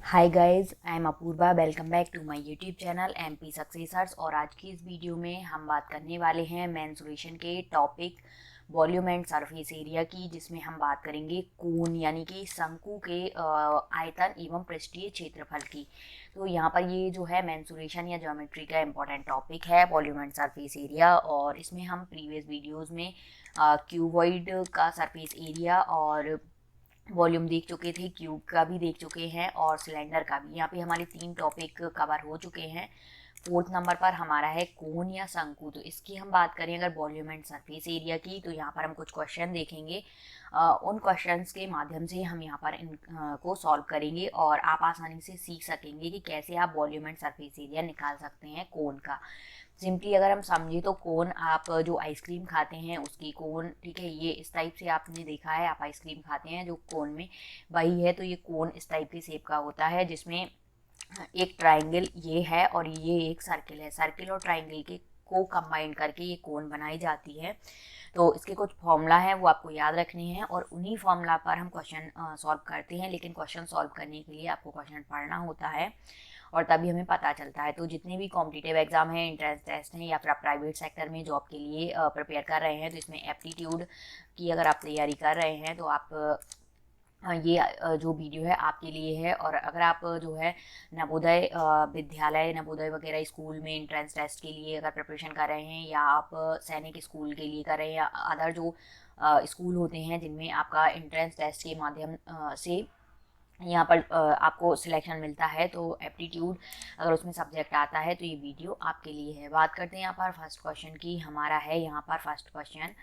Hi guys, I am Apoorva. Welcome back to my YouTube channel MP successors. और आज की इस वीडियो में हम बात करने वाले हैं मेंसुरेशन के topic volume and surface area की, जिसमें हम बात करेंगे कोन यानी कि शंकु के आयतन एवं पृष्ठीय क्षेत्रफल की। तो यहाँ पर ये जो है मेंसुरेशन या ज्योमेट्री का इम्पोर्टेंट टॉपिक है वॉल्यूम एंड सरफेस एरिया। और इसमें हम प्रीवियस वीडियोज़ में क्यूबॉइड का सरफेस एरिया और वॉल्यूम देख चुके थे, क्यूब का भी देख चुके हैं और सिलेंडर का भी। यहाँ पे हमारे 3 टॉपिक कवर हो चुके हैं। फोर्थ नंबर पर हमारा है कोन या शंकु। तो इसकी हम बात करें अगर वॉल्यूम एंड सरफेस एरिया की, तो यहाँ पर हम कुछ क्वेश्चन देखेंगे। उन क्वेश्चंस के माध्यम से हम यहाँ पर इन को सॉल्व करेंगे और आप आसानी से सीख सकेंगे कि कैसे आप वॉल्यूम एंड सरफेस एरिया निकाल सकते हैं कोन का। सिंपली अगर हम समझे तो कोन, आप जो आइसक्रीम खाते हैं उसकी कोन, ठीक है, ये इस टाइप से आपने देखा है, आप आइसक्रीम खाते हैं जो कोन में वही है। तो ये कोन इस टाइप की शेप का होता है, जिसमें एक ट्राइंगल ये है और ये एक सर्किल है। सर्किल और ट्राइंगल के को कंबाइन करके ये कोन बनाई जाती है। तो इसके कुछ फॉर्मूला है वो आपको याद रखने हैं और उन्हीं फॉर्मूला पर हम क्वेश्चन सॉल्व करते हैं। लेकिन क्वेश्चन सॉल्व करने के लिए आपको क्वेश्चन पढ़ना होता है और तभी हमें पता चलता है। तो जितने भी कॉम्पिटिटिव एग्जाम हैं, एंट्रेंस टेस्ट हैं, या फिर आप प्राइवेट सेक्टर में जॉब के लिए प्रिपेयर कर रहे हैं, तो इसमें एप्टीट्यूड की अगर आप तैयारी कर रहे हैं तो आप ये जो वीडियो है आपके लिए है। और अगर आप जो है नवोदय विद्यालय, नवोदय वगैरह स्कूल में एंट्रेंस टेस्ट के लिए अगर प्रिपरेशन कर रहे हैं, या आप सैनिक स्कूल के लिए कर रहे हैं, या अदर जो स्कूल होते हैं जिनमें आपका एंट्रेंस टेस्ट के माध्यम से यहाँ पर आपको सिलेक्शन मिलता है, तो एप्टीट्यूड अगर उसमें सब्जेक्ट आता है तो ये वीडियो आपके लिए है। बात करते हैं यहाँ पर फर्स्ट क्वेश्चन की। हमारा है यहाँ पर first question,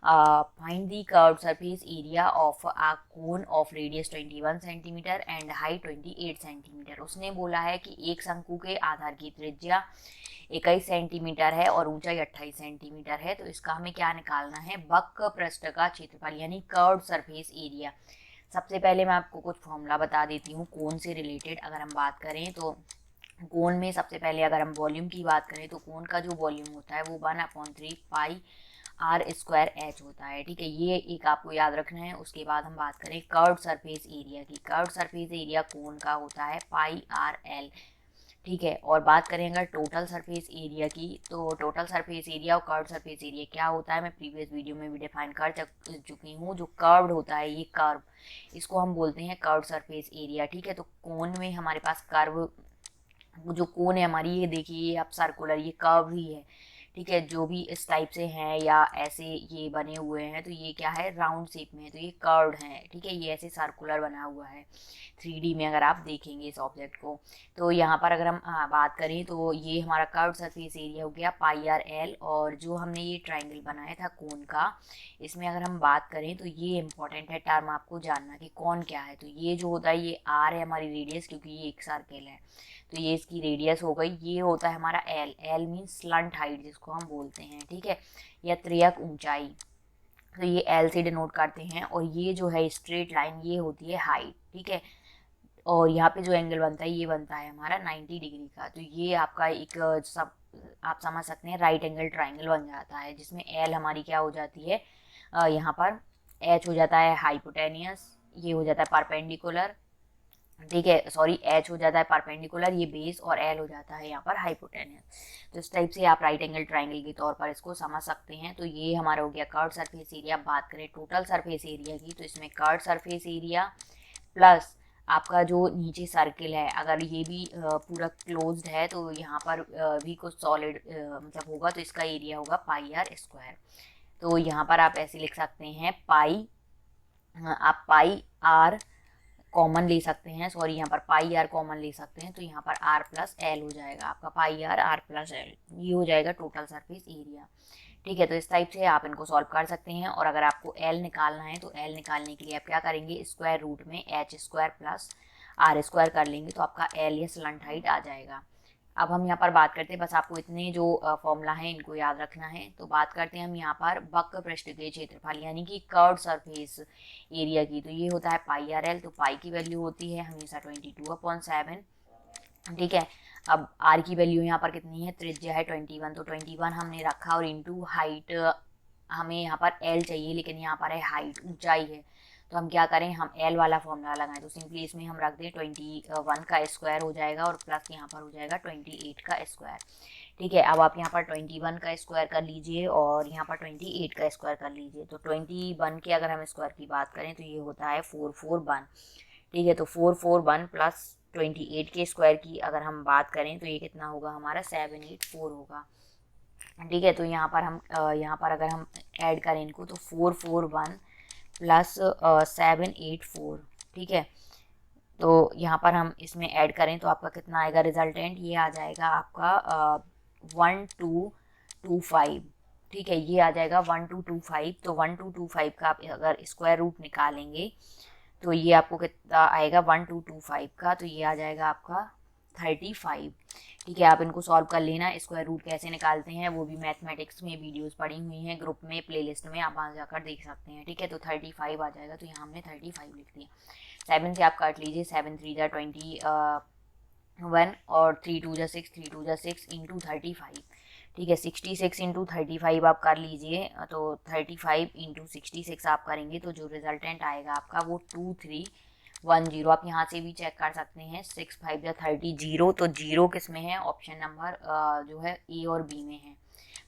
find the curved surface area of a cone of radius 21 centimetre and height 28 centimetre. उसने बोला है कि एक शंकु के आधार की त्रिज्या 21 सेंटीमीटर है और ऊंचाई 28 सेंटीमीटर है। तो इसका हमें क्या निकालना है, वक्र पृष्ठ का क्षेत्रफल यानी कर्व्ड सरफेस एरिया। सबसे पहले मैं आपको कुछ फॉर्मूला बता देती हूँ कोन से रिलेटेड। अगर हम बात करें तो कोन में सबसे पहले अगर हम वॉल्यूम की बात करें तो कोन का जो वॉल्यूम होता है वो 1/3 पाई आर स्क्वायर एच होता है, ठीक है, ये एक आपको याद रखना है। उसके बाद हम बात करें कर्व्ड सरफेस एरिया की। कर्व्ड सरफेस एरिया कोन का होता है पाई आर एल, ठीक है। और बात करें अगर टोटल सरफेस एरिया की, तो टोटल सरफेस एरिया और कर्व्ड सरफेस एरिया क्या होता है मैं प्रीवियस वीडियो में भी डिफाइन कर चुकी हूँ। जो कर्व्ड होता है, ये कर्व, इसको हम बोलते हैं कर्व्ड सरफेस एरिया, ठीक है। तो कोन में हमारे पास कर्व, जो कोन है हमारी, ये देखिए ये अब सर्कुलर, ये कर्व ही है, ठीक है। जो भी इस टाइप से हैं या ऐसे ये बने हुए हैं तो ये क्या है, राउंड शेप में है, तो ये कर्व्ड है, ठीक है। ये ऐसे सर्कुलर बना हुआ है 3D में अगर आप देखेंगे इस ऑब्जेक्ट को। तो यहाँ पर अगर हम बात करें तो ये हमारा कर्व्ड सरफेस एरिया हो गया पाई आर एल। और जो हमने ये ट्राइंगल बनाया था कोन का, इसमें अगर हम बात करें तो ये इंपॉर्टेंट है टर्म आपको जानना कि कौन क्या है। तो ये जो होता है ये आर है हमारी रेडियस, क्योंकि ये एक सर्कल है तो ये इसकी रेडियस हो गई। ये होता है हमारा L, L means slant height जिसको हम बोलते हैं, ठीक है, या त्रियक ऊंचाई। तो ये एल से डिनोट करते हैं। और ये जो है स्ट्रेट लाइन, ये होती है हाइट, ठीक है। और यहाँ पे जो एंगल बनता है ये बनता है हमारा 90 डिग्री का। तो ये आपका एक सब आप समझ सकते हैं राइट एंगल ट्राइंगल बन जाता है, जिसमें एल हमारी क्या हो जाती है, यहाँ पर एच हो जाता है हाइपोटेनियस, ये हो जाता है परपेंडिकुलर, ठीक है, सॉरी, एच हो जाता है परपेंडिकुलर, ये बेस, और एल हो जाता है यहाँ पर हाइपोटेनियस। तो इस टाइप से आप राइट एंगल ट्राइंगल के तौर पर इसको समझ सकते हैं। तो ये हमारा हो गया कर्व्ड सरफेस एरिया। बात करें टोटल सरफेस एरिया की, तो इसमें कर्व्ड सरफेस एरिया प्लस आपका जो नीचे सर्किल है, अगर ये भी पूरा क्लोज्ड है तो यहाँ पर भी कुछ सॉलिड मतलब होगा, तो इसका एरिया होगा पाई आर स्क्वायर। तो यहाँ पर आप ऐसे लिख सकते हैं पाई, आप पाई आर कॉमन ले सकते हैं, सॉरी यहाँ पर पाई आर कॉमन ले सकते हैं, तो यहाँ पर आर प्लस एल हो जाएगा आपका, पाई आर आर प्लस एल, ये हो जाएगा टोटल सरफेस एरिया, ठीक है। तो इस टाइप से आप इनको सॉल्व कर सकते हैं। और अगर आपको एल निकालना है तो एल निकालने के लिए आप क्या करेंगे, स्क्वायर रूट में H square plus R square कर लेंगे, तो आपका एल या स्लंट हाइट आ जाएगा। अब हम यहाँ पर बात करते हैं, बस आपको इतने जो फॉर्मूला है इनको याद रखना है। तो बात करते हैं हम यहाँ पर वक्र पृष्ठ के क्षेत्रफल यानी कि कर्व्ड सरफेस एरिया की। तो ये होता है पाई आर एल। तो पाई की वैल्यू होती है हमेशा 22/7, ठीक है। अब आर की वैल्यू यहाँ पर कितनी है, त्रिज्या है 21, तो 21 हमने रखा, और इंटू हाइट, हमें यहाँ पर एल चाहिए लेकिन यहाँ पर है हाइट, ऊंचाई है, तो हम क्या करें, हम एल वाला फॉर्मूला लगाएं। तो सिंपली इसमें हम रख दें 21 का स्क्वायर हो जाएगा और प्लस यहाँ पर हो जाएगा 28 का स्क्वायर। ठीक है, अब आप यहाँ पर 21 का स्क्वायर कर लीजिए और यहाँ पर 28 का स्क्वायर कर लीजिए। तो 21 के अगर हम स्क्वायर की बात करें तो ये होता है 441। ठीक है, तो 441 प्लस 28 के स्क्वायर की अगर हम बात करें तो ये कितना होगा हमारा 784 होगा। ठीक है, तो यहाँ पर अगर हम ऐड करें इनको तो 441 प्लस 784। ठीक है, तो यहाँ पर हम इसमें ऐड करें तो आपका कितना आएगा रिजल्टेंट, ये आ जाएगा आपका 1225। ठीक है, ये आ जाएगा 1225। तो 1225 का आप अगर स्क्वायर रूट निकालेंगे तो ये आपको कितना आएगा 1225 का, तो ये आ जाएगा आपका 35। ठीक है, आप इनको सॉल्व कर लेना। स्क्वायर रूट कैसे निकालते हैं वो भी मैथमेटिक्स में वीडियोस पड़ी हुई हैं ग्रुप में, प्लेलिस्ट में, आप वहाँ जाकर देख सकते हैं। ठीक है, तो 35 आ जाएगा, तो यहाँ हमने 35 लिख दिया। 7 से आप काट लीजिए, 7 3 जा 21 और 3 2 जा 6, 3 2 जा 6 इंटू 35। ठीक है, 66 इंटू 35 आप कर लीजिए, तो 35 इंटू 66 आप करेंगे तो जो रिजल्टेंट आएगा आपका वो 2310। आप यहाँ से भी चेक कर सकते हैं, 6 5 या 30 जीरो, तो जीरो किस में है, ऑप्शन नंबर जो है ए और बी में है।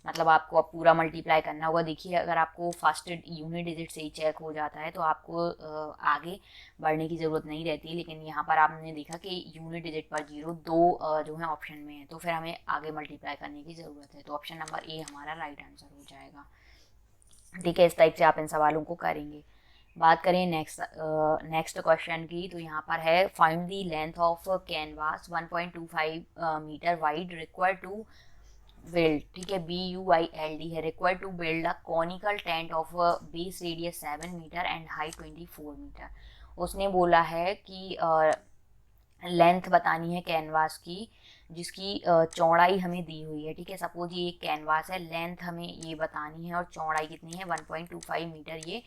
मतलब आपको अब पूरा मल्टीप्लाई करना होगा। देखिए, अगर आपको फर्स्ट यूनिट डिजिट से ही चेक हो जाता है तो आपको आगे बढ़ने की ज़रूरत नहीं रहती, लेकिन यहाँ पर आपने देखा कि यूनिट डिजिट पर जीरो दो जो है ऑप्शन में है, तो फिर हमें आगे मल्टीप्लाई करने की ज़रूरत है। तो ऑप्शन नंबर ए हमारा राइट आंसर हो जाएगा। ठीक है, इस टाइप से आप इन सवालों को करेंगे। बात करें नेक्स्ट क्वेश्चन की, तो यहाँ पर है find the length of canvas 1.25 metre wide required to build. ठीक है, BUILD है, required to build a conical tent of base radius 7 metre and height 24 metre. उसने बोला है कि लेंथ बतानी है कैनवास की जिसकी चौड़ाई हमें दी हुई है। ठीक है, सपोज ये एक कैनवास है, लेंथ हमें ये बतानी है और चौड़ाई कितनी है 1.25 मीटर, ये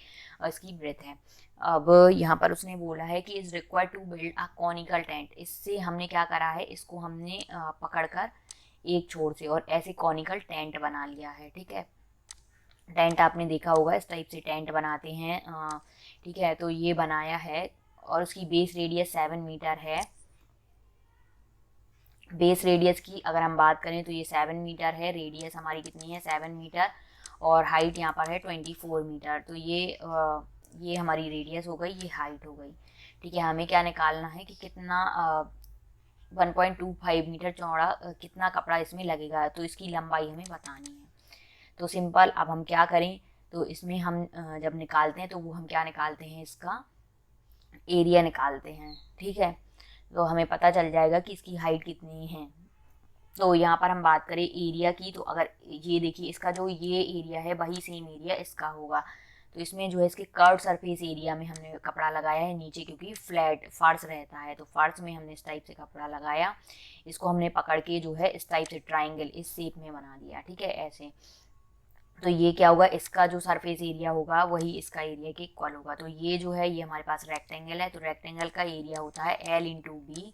इसकी ब्रेथ है। अब यहाँ पर उसने बोला है कि is required to build a conical tent. इससे हमने क्या करा है, इसको हमने पकड़कर एक छोर से और ऐसे कॉनिकल टेंट बना लिया है। ठीक है, टेंट आपने देखा होगा, इस टाइप से टेंट बनाते हैं। ठीक है, तो ये बनाया है और उसकी बेस रेडियस 7 मीटर है। बेस रेडियस की अगर हम बात करें तो ये 7 मीटर है, रेडियस हमारी कितनी है 7 मीटर और हाइट यहाँ पर है 24 मीटर। तो ये हमारी रेडियस हो गई, ये हाइट हो गई। ठीक है, हमें क्या निकालना है कि कितना 1.25 मीटर चौड़ा कितना कपड़ा इसमें लगेगा, तो इसकी लंबाई हमें बतानी है। तो सिंपल, अब हम क्या करें, तो इसमें हम जब निकालते हैं तो वो हम क्या निकालते हैं, इसका एरिया निकालते हैं। ठीक है, तो हमें पता चल जाएगा कि इसकी हाइट कितनी है। तो यहाँ पर हम बात करें एरिया की, तो अगर ये देखिए इसका जो ये एरिया है वही सेम एरिया इसका होगा। तो इसमें जो है इसके कर्व सरफेस एरिया में हमने कपड़ा लगाया है नीचे, क्योंकि फ्लैट फर्श रहता है तो फर्श में हमने इस टाइप से कपड़ा लगाया। इसको हमने पकड़ के जो है इस टाइप से ट्राइंगल इस शेप में बना दिया। ठीक है, ऐसे। तो ये क्या होगा, इसका जो सरफेस एरिया होगा वही इसका एरिया के इक्वल होगा। तो ये जो है ये हमारे पास रेक्टेंगल है, तो रेक्टेंगल का एरिया होता है L इंटू बी।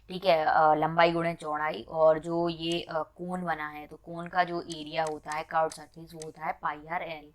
ठीक है, लंबाई गुणे चौड़ाई, और जो ये कोन बना है तो कोन का जो एरिया होता है कर्व सरफेस वो होता है πr/L।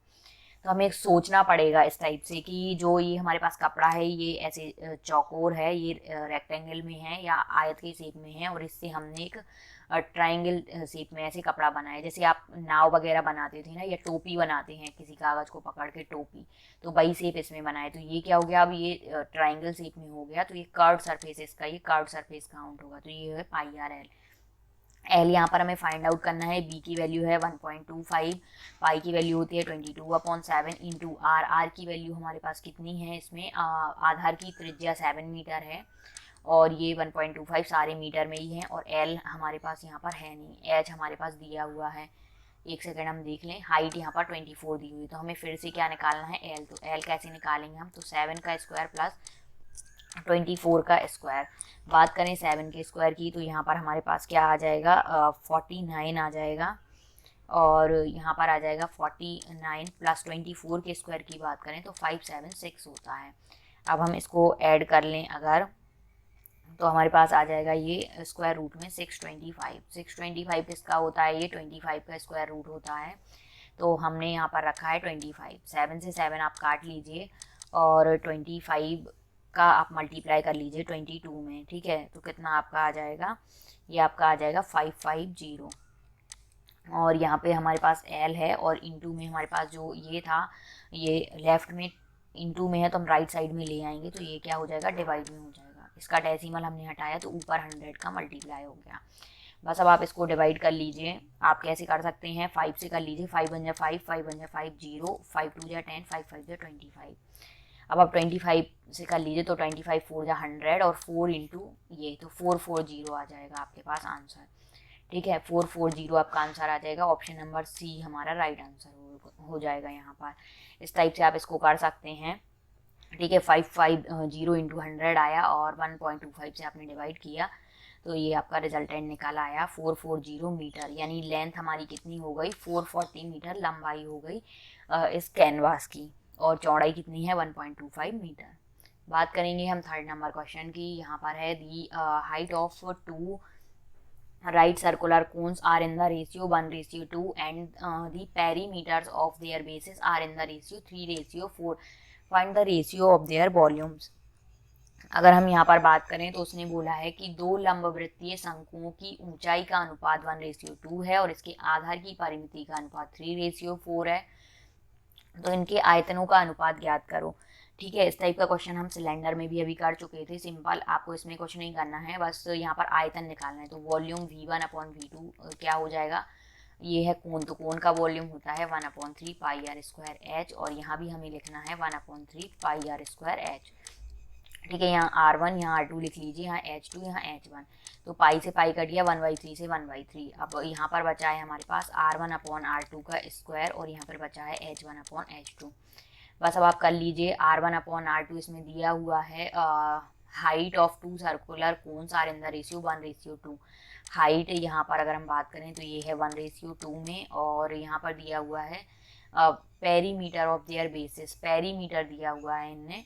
तो हमें सोचना पड़ेगा इस टाइप से कि जो ये हमारे पास कपड़ा है ये ऐसे चौकोर है, ये रेक्टेंगल में है या आयत के शेप में है, और इससे हमने एक ट्राइंगल शेप में ऐसे कपड़ा बनाया। जैसे आप नाव वगैरह बनाते थे ना, या टोपी बनाते हैं किसी कागज़ को पकड़ के टोपी, तो वही शेप इसमें बनाए। तो ये क्या हो गया, अब ये ट्राइंगल शेप में हो गया, तो ये कर्व सरफेस इसका, ये कर्व सरफेस काउंट होगा। तो ये है πr/L। एल यहाँ पर हमें फाइंड आउट करना है, बी की वैल्यू है 1.25, पाई की वैल्यू होती है 22/7 इंटू आर। आर की वैल्यू हमारे पास कितनी है, इसमें आधार की त्रिज्या 7 मीटर है और ये 1.25 सारे मीटर में ही है, और एल हमारे पास यहाँ पर है नहीं, एच हमारे पास दिया हुआ है। एक सेकेंड हम देख लें, हाइट यहाँ पर 24 दी हुई, तो हमें फिर से क्या निकालना है एल। तो एल कैसे निकालेंगे हम, तो 7 का स्क्वायर प्लस 24 का स्क्वायर। बात करें 7 के स्क्वायर की, तो यहाँ पर हमारे पास क्या आ जाएगा 49 आ जाएगा, और यहाँ पर आ जाएगा 49 प्लस 24 के स्क्वायर की बात करें तो 576 होता है। अब हम इसको ऐड कर लें अगर, तो हमारे पास आ जाएगा ये स्क्वायर रूट में 625। 625 किसका होता है, ये 25 का स्क्वायर रूट होता है। तो हमने यहाँ पर रखा है 25, 7 से 7 आप काट लीजिए और 25 का आप मल्टीप्लाई कर लीजिए 22 में, ठीक है। तो कितना आपका आ जाएगा, ये आपका आ जाएगा 550। और यहाँ पे हमारे पास एल है और इंटू में हमारे पास जो ये था, ये लेफ्ट में इंटू में है तो हम राइट साइड में ले आएंगे, तो ये क्या हो जाएगा, डिवाइड में हो जाएगा। इसका डेसिमल हमने हटाया तो ऊपर 100 का मल्टीप्लाई हो गया। बस अब आप इसको डिवाइड कर लीजिए। आप कैसे कर सकते हैं, 5 से कर लीजिए, 5 बन जाए 5, 5 बन जाए 5 0, 5 2 जाए 10, 5 5 जाए 25। अब आप 25 से कर लीजिए तो 25 4 जा 100 और 4 इंटू ये, तो 440 आ जाएगा आपके पास आंसर, ठीक है। 440 आपका आंसर आ जाएगा। ऑप्शन नंबर सी हमारा राइट आंसर हो जाएगा यहाँ पर। इस टाइप से आप इसको कर सकते हैं, ठीक है। 550 इंटू 100 आया और 1.25 से आपने डिवाइड किया, तो ये आपका रिजल्टेंट निकल आया 440 मीटर। यानी लेंथ हमारी कितनी हो गई, 440 मीटर लंबाई हो गई इस कैनवास की, और चौड़ाई कितनी है 1.25 मीटर। बात करेंगे हम थर्ड नंबर क्वेश्चन की। यहाँ पर है the height of two right circular cones are in the ratio 1:2 and the perimeters of their bases are in the ratio 3:4. Find the ratio of their volumes. अगर हम यहाँ पर बात करें तो उसने बोला है कि दो लंबवृत्तीय शंकुओं की ऊंचाई का अनुपात 1:2 है और इसके आधार की परिमिति का अनुपात 3:4 है, तो इनके आयतनों का अनुपात ज्ञात करो, ठीक है। इस टाइप का क्वेश्चन हम सिलेंडर में भी अभी कर चुके थे। सिंपल, आपको इसमें कुछ नहीं करना है, बस यहाँ पर आयतन निकालना है। तो वॉल्यूम V1/V2 क्या हो जाएगा, ये है कोण, तो कोण का वॉल्यूम होता है 1/3 पाई आर स्क्वायर एच, और यहाँ भी हमें लिखना है 1/3 पाई आर स्क्वायर एच, ठीक है। यहाँ R1 यहाँ R2 लिख लीजिए, यहाँ H2 यहाँ H1, तो पाई से पाई कट गया, 1/3 से 1/3। अब यहाँ पर बचा है हमारे पास R1/R2 का स्क्वायर और यहाँ पर बचा है H1/H2। बस अब आप कर लीजिए। R1/R2 इसमें दिया हुआ है height of two circular cones are in the ratio 1:2। Height यहाँ पर अगर हम बात करें तो ये है 1:2 में, और यहाँ पर दिया हुआ है perimeter of their basis, perimeter दिया हुआ है इनने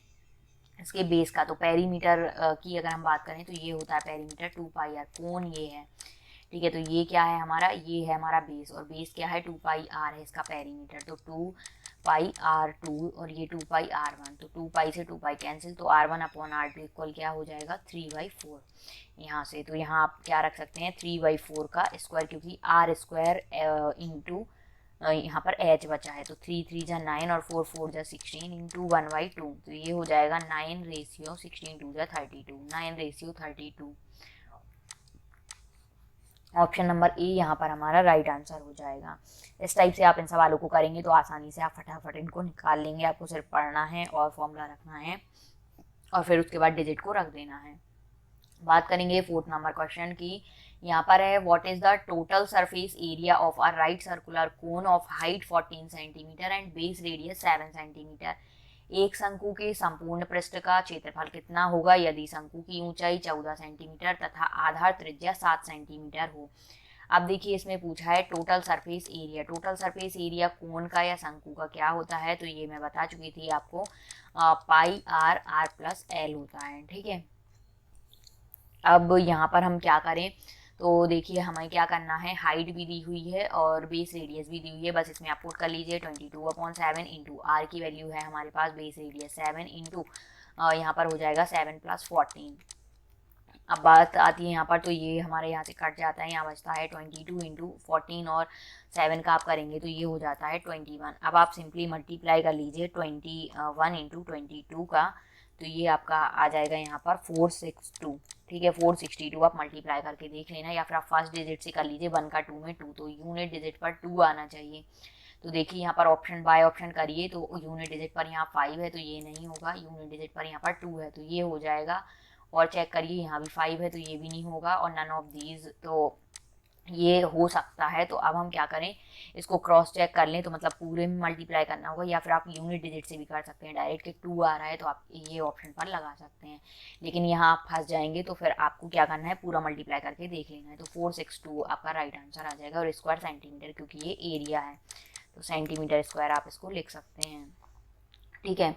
इसके बेस का। तो पेरीमीटर की अगर हम बात करें तो ये होता है पेरीमीटर 2πr, कोण ये है, ठीक है। तो ये क्या है हमारा, ये है हमारा बेस, और बेस क्या है 2πr है इसका पेरीमीटर, तो 2πr2 और ये 2πr1, तो 2π से 2π कैंसिल, तो R1/R2 इक्वल क्या हो जाएगा 3/4 यहाँ से। तो यहाँ आप क्या रख सकते हैं 3/4 का स्क्वायर, क्योंकि R स्क्वायर इंटू यहाँ पर h बचा है, तो 3 3 जा 9 और 4 4 जा 16 इंटू 1/2, तो ये हो जाएगा 9:16 2 जा 32, 9:32। ऑप्शन नंबर ए यहाँ पर हमारा राइट आंसर हो जाएगा। इस टाइप से आप इन सवालों को करेंगे तो आसानी से आप फटाफट इनको निकाल लेंगे। आपको सिर्फ पढ़ना है और फॉर्मूला रखना है और फिर उसके बाद डिजिट को रख देना है। बात करेंगे फोर्थ नंबर क्वेश्चन की। यहाँ पर है what is the total surface area of a right circular cone of height 14 centimetre and base radius 7 centimetre. एक शंकु के संपूर्ण पृष्ठ का क्षेत्रफल कितना होगा यदि शंकु की ऊंचाई 14 सेंटीमीटर तथा आधार त्रिज्या 7 सेंटीमीटर हो। अब देखिए इसमें पूछा है total surface area. Total surface area cone का या शंकु का क्या होता है, तो ये मैं बता चुकी थी आपको, पाई r प्लस l होता है, ठीक है। अब यहाँ पर हम क्या करें, तो देखिए हमें क्या करना है, हाइट भी दी हुई है और बेस रेडियस भी दी हुई है। बस इसमें आप पुट कर लीजिए 22/7 इंटू आर की वैल्यू है हमारे पास बेस रेडियस 7 इंटू यहाँ पर हो जाएगा 7 + 14। अब बात आती है यहाँ पर, तो ये हमारे यहाँ से कट जाता है, यहाँ बचता है 22 इंटू 14 और 7 का आप करेंगे तो ये हो जाता है 21। अब आप सिंपली मल्टीप्लाई कर लीजिए 21 इंटू 22 का, तो ये आपका आ जाएगा यहाँ पर 462, ठीक है। 462 आप मल्टीप्लाई करके देख लेना, या फिर आप फर्स्ट डिजिट से कर लीजिए, 1 का 2 में 2, तो यूनिट डिजिट पर 2 आना चाहिए। तो देखिए यहाँ पर ऑप्शन बाय ऑप्शन करिए, तो यूनिट डिजिट पर यहाँ 5 है तो ये नहीं होगा, यूनिट डिजिट पर यहाँ पर 2 है तो ये हो जाएगा, और चेक करिए यहाँ भी 5 है तो ये भी नहीं होगा, और नन ऑफ दीज तो ये हो सकता है। तो अब हम क्या करें, इसको क्रॉस चेक कर लें, तो मतलब पूरे में मल्टीप्लाई करना होगा, या फिर आप यूनिट डिजिट से भी कर सकते हैं डायरेक्ट, कि 2 आ रहा है तो आप ये ऑप्शन पर लगा सकते हैं। लेकिन यहाँ आप फंस जाएंगे, तो फिर आपको क्या करना है, पूरा मल्टीप्लाई करके देख लेना है। तो 462 आपका राइट आंसर आ जाएगा, और स्क्वायर सेंटीमीटर क्योंकि ये एरिया है तो सेंटीमीटर स्क्वायर आप इसको लिख सकते हैं, ठीक है।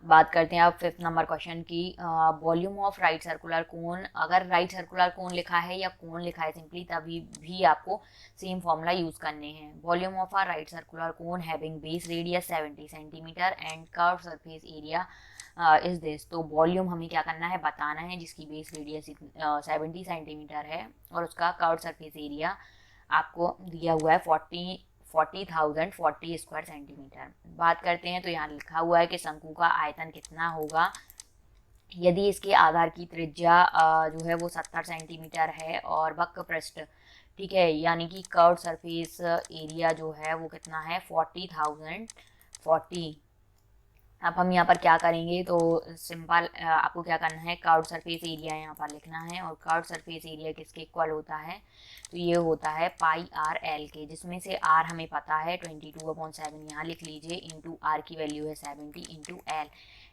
बात करते हैं अब 5th नंबर क्वेश्चन की। Volume of right circular cone, अगर राइट सर्कुलर कोन लिखा है या कोन लिखा है सिंपली, तभी भी आपको सेम फॉर्मूला यूज करने हैं। Volume of a right circular cone having base radius 70 centimetre and curve surface area is this. तो वॉल्यूम हमें क्या करना है, बताना है, जिसकी बेस रेडियस 70 सेंटीमीटर है और उसका कर्व सरफेस एरिया आपको दिया हुआ है 40,040 स्क्वायर सेंटीमीटर। बात करते हैं तो यहाँ लिखा हुआ है कि शंकु का आयतन कितना होगा यदि इसके आधार की त्रिज्या जो है वो 70 सेंटीमीटर है और वक्र पृष्ठ, ठीक है, यानी कि कर्व सरफेस एरिया जो है वो कितना है 40,040। अब हम यहाँ पर क्या करेंगे, तो सिंपल आपको क्या करना है, कर्व सरफेस एरिया यहाँ पर लिखना है और कर्व सरफेस एरिया किसके इक्वल होता है, तो ये होता है पाई आर एल के, जिसमें से आर हमें पता है 22/7 यहाँ लिख लीजिए, इंटू आर की वैल्यू है 70 इंटू एल।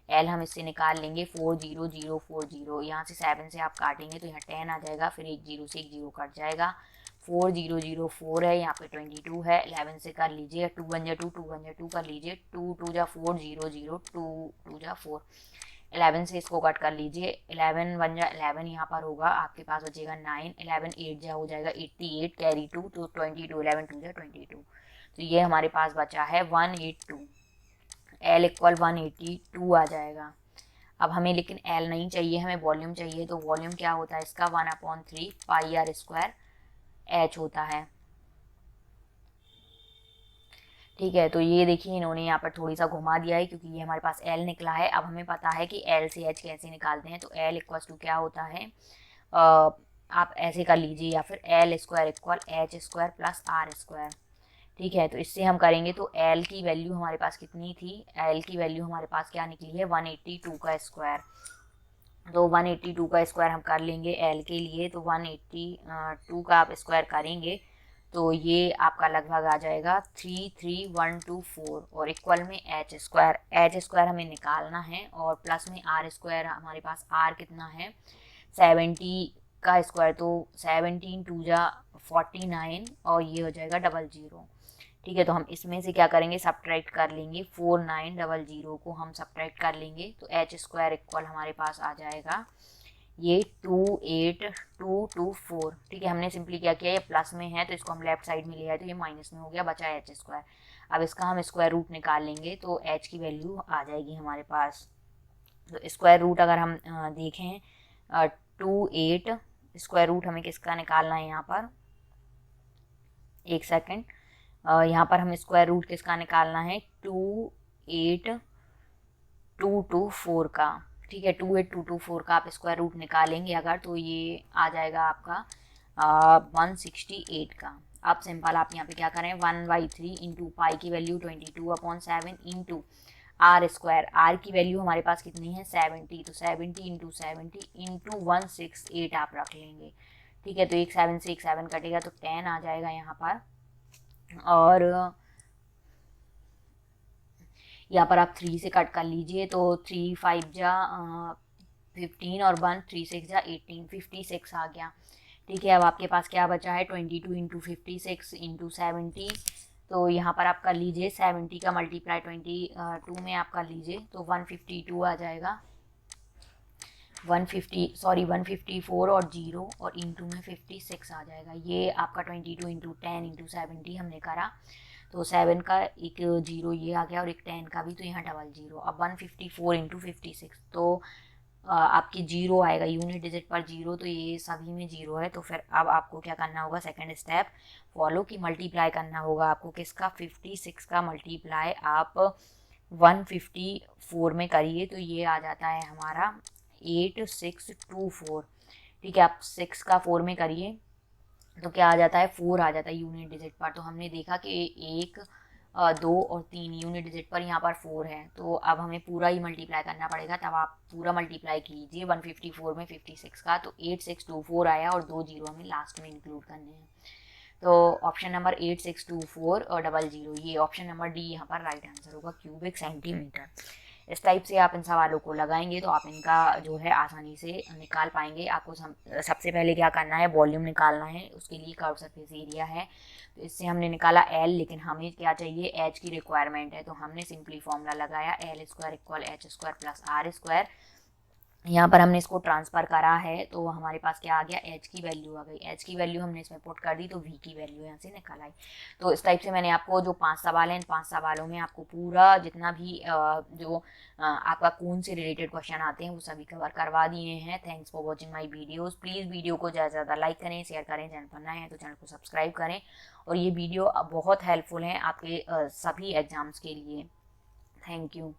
एल हम इससे निकाल लेंगे 40040, यहाँ से 7 से आप काटेंगे तो यहाँ 10 आ जाएगा, फिर एक जीरो से एक जीरो कट जाएगा, 4004 है, यहाँ पे 22 है, 11 से कर लीजिए, 2 1 जा 2, 2 1 जा 2 कर लीजिए, 2 2 जा 4, 0 0 2 2 जा 4, 11 से इसको कट कर लीजिए, 11 1 जा 11, यहाँ पर होगा आपके पास बचेगा 9, 11 8 जा हो जाएगा 88, कैरी 2 तो 22, 11 2 जा 22, तो ये हमारे पास बचा है 182, एल इक्वल 182 आ जाएगा। अब हमें लेकिन एल नहीं चाहिए, हमें वॉल्यूम चाहिए, तो वॉल्यूम क्या होता है इसका 1/3 पाई आर स्क्वायर एच होता है, ठीक है। तो ये देखिए इन्होंने यहाँ पर थोड़ी सा घुमा दिया है क्योंकि ये हमारे पास एल निकला है। अब हमें पता है कि एल से एच कैसे निकालते हैं, तो एल इक्वल टू क्या होता है, आप ऐसे कर लीजिए, या फिर L square equal H square plus R square, ठीक है। तो इससे हम करेंगे तो एल की वैल्यू हमारे पास कितनी थी, एल की वैल्यू हमारे पास क्या निकली है 182 का स्क्वायर, तो 182 का स्क्वायर हम कर लेंगे एल के लिए, तो 182 का आप स्क्वायर करेंगे तो ये आपका लगभग आ जाएगा 33124 और इक्वल में एच स्क्वायर हमें निकालना है और प्लस में आर स्क्वायर, हमारे पास आर कितना है 70 का स्क्वायर, तो 17 2 जा 49 और ये हो जाएगा 00, ठीक है। तो हम इसमें से क्या करेंगे, सब्ट्रैक्ट कर लेंगे, 4900 को हम सब्ट्रैक्ट कर लेंगे तो एच स्क्वायर इक्वल हमारे पास आ जाएगा ये 28224, ठीक है। हमने सिंपली क्या किया, ये प्लस में है तो इसको हम लेफ्ट साइड में ले आए तो ये माइनस में हो गया, बचा एच स्क्वायर। अब इसका हम स्क्वायर रूट निकाल लेंगे तो एच की वैल्यू आ जाएगी हमारे पास, तो स्क्वायर रूट अगर हम देखें 28, स्क्वायर रूट हमें किसका निकालना है यहाँ पर, एक सेकेंड, यहाँ पर हम स्क्वायर रूट किसका निकालना है 28224 का, ठीक है। 28224 का आप स्क्वायर रूट निकालेंगे अगर, तो ये आ जाएगा आपका 168 का। अब सिंपल आप यहाँ पे क्या करें, 1/3 इंटू पाई की value 22/7 into R square, R की वैल्यू हमारे पास कितनी है 70, तो 70 इंटू 70 इंटू 168 आप रख लेंगे, ठीक है। तो एक 7 से एक 7 कटेगा तो 10 आ जाएगा यहाँ पर, और यहाँ पर आप 3 से कट कर लीजिए तो 3 5 जा 15 और 1 3 6 जा 18, 56 आ गया, ठीक है। अब आपके पास क्या बचा है 22 इंटू 56 इंटू 70, तो यहाँ पर आप कर लीजिए 70 का मल्टीप्लाई 22 में आप कर लीजिए तो 152 आ जाएगा, 154 और 0 और इंटू में 56 आ जाएगा। ये आपका 22 इंटू 10 इंटू 70 हमने करा, तो 7 का एक 0 ये आ गया और एक 10 का भी, तो यहाँ 00। अब 154 इंटू 56 तो आपकी 0 आएगा, यूनिट डिजिट पर 0, तो ये सभी में 0 है। तो फिर अब आपको क्या करना होगा, सेकंड स्टेप फॉलो की मल्टीप्लाई करना होगा आपको किसका, 56 का मल्टीप्लाई आप 154 में करिए तो ये आ जाता है हमारा 8624, ठीक है। आप 6 का 4 में करिए तो क्या आ जाता है 4 आ जाता है यूनिट डिजिट पर। तो हमने देखा कि 1 2 और 3 यूनिट डिजिट पर यहाँ पर 4 है, तो अब हमें पूरा ही मल्टीप्लाई करना पड़ेगा, तब आप पूरा मल्टीप्लाई कीजिए 154 में 56 का, तो 8624 आया और 2 जीरो हमें लास्ट में इंक्लूड करने हैं, तो ऑप्शन नंबर 8624 और 00, ये ऑप्शन नंबर डी यहाँ पर राइट आंसर होगा, क्यूबिक सेंटीमीटर। इस टाइप से आप इन सवालों को लगाएंगे तो आप इनका जो है आसानी से निकाल पाएंगे। आपको सबसे पहले क्या करना है, वॉल्यूम निकालना है। उसके लिए कर्व सरफेस एरिया है, तो इससे हमने निकाला एल, लेकिन हमें क्या चाहिए, एच की रिक्वायरमेंट है, तो हमने सिंपली फॉर्मूला लगाया L square equal H square plus R square. यहाँ पर हमने इसको ट्रांसफर करा है तो हमारे पास क्या आ गया, एच की वैल्यू आ गई। एच की वैल्यू हमने इसमें पुट कर दी तो वी की वैल्यू यहाँ से निकल आई। तो इस टाइप से मैंने आपको जो 5 सवाल हैं, इन 5 सवालों में आपको पूरा जितना भी आपका कौन से रिलेटेड क्वेश्चन आते हैं वो सभी कवर करवा दिए हैं। Thanks for watching my videos. Please video को ज़्यादा से ज़्यादा लाइक करें, शेयर करें। चैनल पर नए हैं तो चैनल को सब्सक्राइब करें। और ये वीडियो बहुत हेल्पफुल है आपके सभी एग्जाम्स के लिए। Thank you.